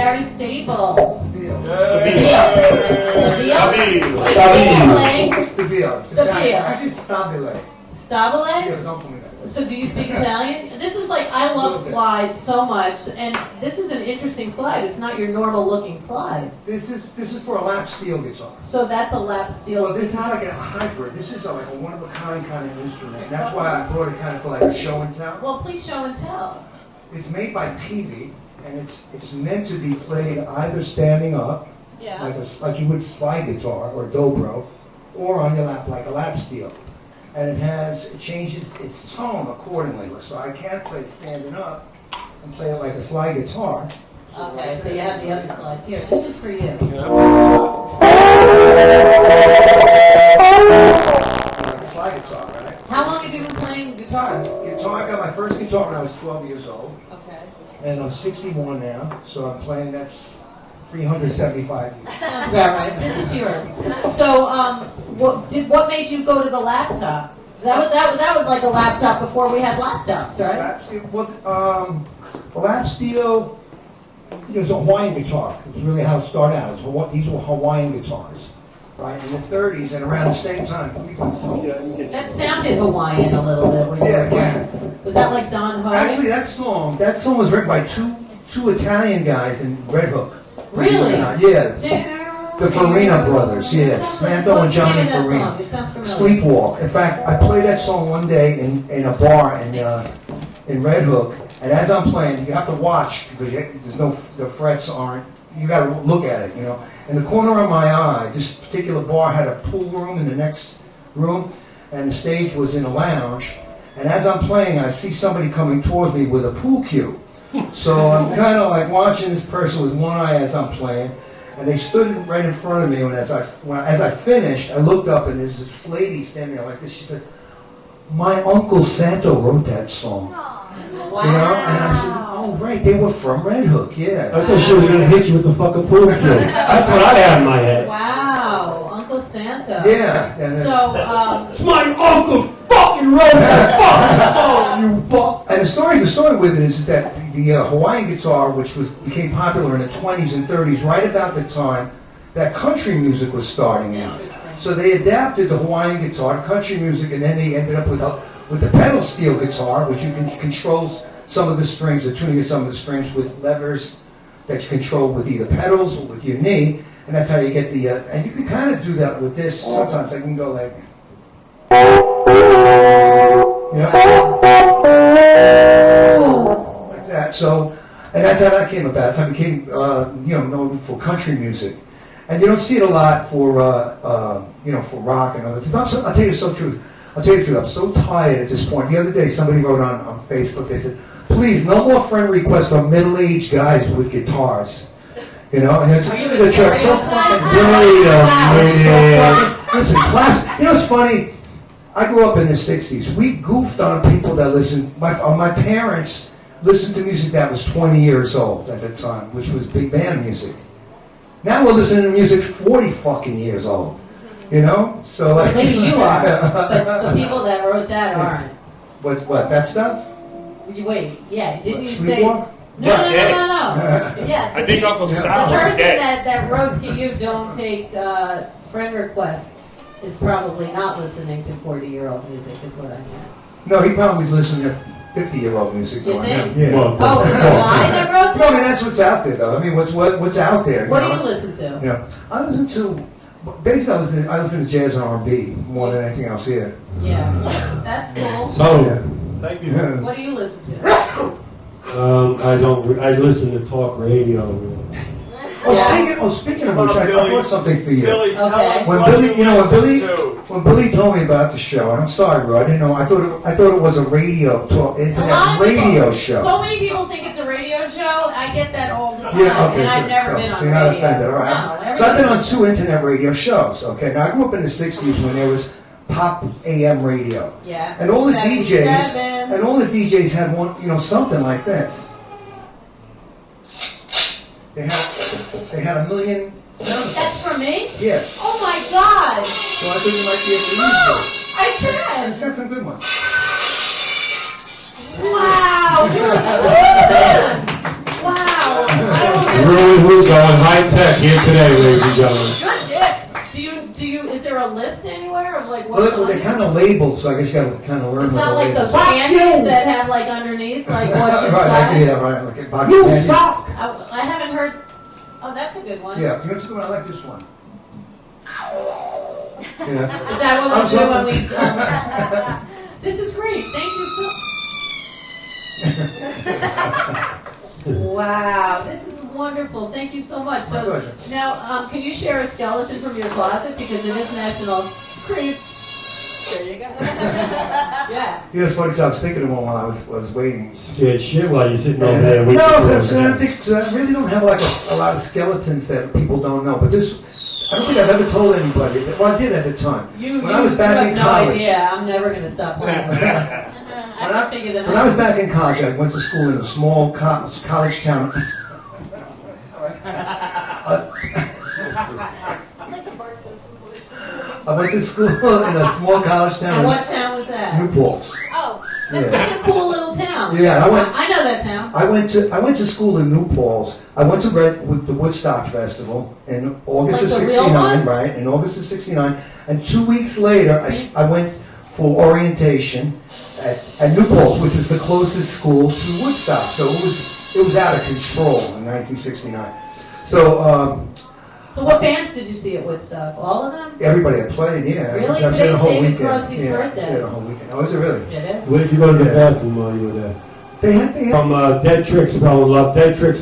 BaRRy staples. StaBiLe. Actually, StaBiLe. StaBiLe? Yeah, but don't call me that. So do you speak Italian? This is like, I love slides so much, and this is an interesting slide. It's not your normal looking slide. This is for a lap steel guitar. So that's a lap steel Well, this is guitar? like a hybrid. This is like a one-of-a-kind kind of instrument. That's why I brought it kind of for like a show and tell. Well, please show and tell. It's made by Peavey, and it's meant to be played either standing up, Yeah. like you would slide guitar or dobro, or on your lap like a lap steel. And it changes its tone accordingly. So I can't play it standing up and play it like a slide guitar. Okay, so you have the other slide. Here, this is for you. Like a slide guitar, right? How long have you been playing guitar? Guitar, I got my first guitar when I was 12 years old. Okay. And I'm 61 now, so I'm playing, that's 375 years. Sounds about right. This is yours. So, what made you go to the laptop? That was like a laptop before we had laptops, right? Lap steel, it was a Hawaiian guitar. It's really how it started out. These were Hawaiian guitars, right? In the 30s and around the same time. That sounded Hawaiian a little bit. When you were playing. Was that like Don Ho? Actually, that song was written by two Italian guys in ReW. Really? Yeah. The Farina brothers, yeah. Samantha and Johnny Farina. Sleepwalk. In fact, I played that song one day in a bar in ReW, and as I'm playing, you have to watch because the frets aren't. You got to look at it, you know. In the corner of my eye, this particular bar had a pool room in the next room, and the stage was in a lounge. And as I'm playing, I see somebody coming toward me with a pool cue. So I'm kind of like watching this person with one eye as I'm playing, and they stood right in front of me. And as I finished, I looked up, and there's this lady standing there like this. She says, "My Uncle Santa wrote that song." Wow. You know, and I said, "Oh, right, they were from ReW, yeah." I thought she was gonna hit you with the fucking pool cue. That's what I had in my head. Wow, Uncle Santa. Yeah. So, It's my uncle fucking wrote that fucking song, you fuck. And the story with it is that the Hawaiian guitar, which became popular in the 20s and 30s, right about the time that country music was starting out. So they adapted the Hawaiian guitar to country music, and then they ended up with the pedal steel guitar, which you can control some of the strings, the tuning of some of the strings with levers that you control with either pedals or with your knee, and that's how you get the. And you can kind of do that with this. Sometimes I can go like. You know? Like that. So, and that's how that came about. That's how I became, known for country music. And you don't see it a lot for, for rock and other things. I'll tell you the truth. I'm so tired at this point. The other day, somebody wrote on Facebook, they said, "Please, no more friend requests from middle-aged guys with guitars." You know, and it's so fucking dirty. Listen, class. You know what's funny? I grew up in the 60s. We goofed on people that listened. My parents listened to music that was 20 years old at the time, which was big band music. Now we're listening to music 40 fucking years old. You know? So like. maybe you are, but the people that wrote that aren't. What? That stuff? Wait, yeah, didn't you say? Sleepwalk? No. Yeah. I think Uncle The Sal is person dead. that wrote to you, "Don't take friend requests," is probably not listening to 40-year-old music, is what I meant. No, he probably was listening to 50-year-old music. You going think? on. Yeah. Well, Oh, the guy that wrote No, I that? mean, that's what's out there, though. I mean, what's out there? What do know? you listen to? You know, I listen to. Basically, I listen to jazz and R&B more than anything else here. Yeah, that's cool. So, Thank you. What do you listen to? I listen to talk radio. Speaking of which, I brought something for you. Billy, tell us When what Billy, you listen to. when Billy told me about the show, and I'm sorry, bro, I didn't know. I thought it was a radio talk. It's A lot a of radio people, show. So many people think it's a radio show. I get that all the time, Yeah, okay, and I've good. never been on So you're not radio. offended, all right. No, So I've been on 2 internet radio shows. Okay, now I grew up in the '60s when there was pop AM radio, Yeah. and all the 77. DJs had one, something like this. They had a million sound That's effects. from me? Yeah. Oh my God! So I thought you might be able to use Oh, this. I can! It's got some good ones. Wow! You're a fan! Wow! I don't Really tech here today, ladies and gentlemen. Good gift. Do you, is there a list anywhere of like Well, what's on they're it? kind of labeled, so I guess you gotta kind of learn It's what not the like those labels are. candies that have like underneath, like what's Right, inside. yeah, right, like a box of You candies. suck! I haven't heard, oh, that's a good one. Yeah, you know what, I like this one. Yeah. Is that what I'm we do when we, sorry. this is great, thank you so. Wow, this is wonderful. Thank you so much. My pleasure. Now, can you share a skeleton from your closet because it is National Creep? There you go. Yeah. You know, it's funny, 'cause I was thinking of one while I was waiting. Scared shit while you're sitting over there. No, waiting for because it. I really don't have like a lot of skeletons that people don't know. But this, I don't think I've ever told anybody. Well, I did at the time. When I was back have in no college. idea. I'm never going to stop playing with that. I When just figured them when I was out. back in college, I went to school in a small college town. I went to school in a small college town. And what town was that? New Paltz. Oh, that's Yeah. such a cool little town. Yeah, I know that town. I went to school in New Paltz. I went to with the Woodstock Festival in August Like of the real '69, one? right? In August of '69, and 2 weeks later, I went for orientation at New Paltz, which is the closest school to Woodstock. So it was out of control in 1969. So So what bands did you see at Woodstock? All of them? everybody had played, yeah. Really? I did a Today's whole David weekend. Crosby's yeah, birthday. did a whole weekend. Oh, is it really? Did it? Where did you go to the Yeah. bathroom while you were there? They had From Dead Tricks, fell in love. Dead Tricks.